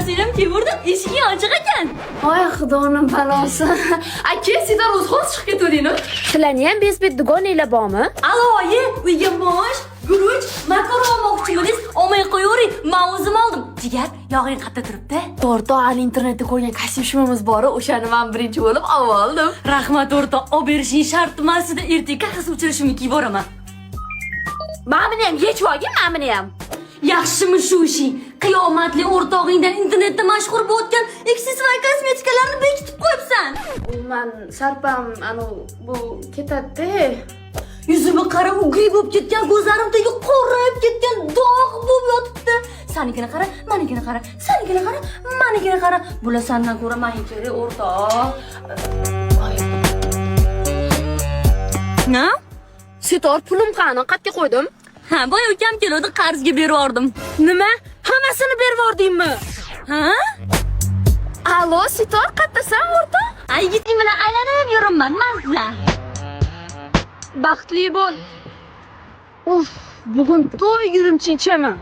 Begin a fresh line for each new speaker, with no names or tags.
Sinem kemirdim, eshigi ochiq ekan.
Voy xudoning balosi. Aka, sizlar o'zxo'z chiqib ketdingmi?
Sizlarni ham bezbet dugonanglar bormi?
Aloyi, uyga mosh, guruch, makaron olmoqchimisiz? Olmay qo'yavering, men o'zim oldim. Jigar, yog'ing qatta turibdi.
To'rtta ali internetda ko'rgan kosmishimiz bor, o'shani men birinchi bo'lib oldim.
Rahmat o'rta, olib berishing shart emasida ertaga qahs uchrashimga kiyib boraman.
Ma'mini ham yechib olgin, ma'mini ham.
Yaxshimi shu ishing? Qiyomatli o'rtog'ingdan internetda mashhur bo'lgan aksessuar kosmetikalarni bekitib qo'yibsan.
Men sarpam bu ketadi.
Yuzimga qara, ugiy bo'lib ketgan, ko'zlarimdagi qorayib ketgan dog' bo'lib yotibdi. Sanikini qara, manikini qara, sanikini qara, manikini qara. Bular sendan ko'ra meniki o'rtoq. Na?
Setor pulim qani, qayerga qo'ydim?
Ha, boya ukam kelodi, qarzga berib yubordim.
Nima? Hammasini berib yubordingmi?
Ha?
Allo, Setor, qayerdasan o'rtoq?
Ay, yigiting bilan aylanib yuraman, mazza.
Baxtli bo'l. Uf, bugun to'y yurimchinchaman.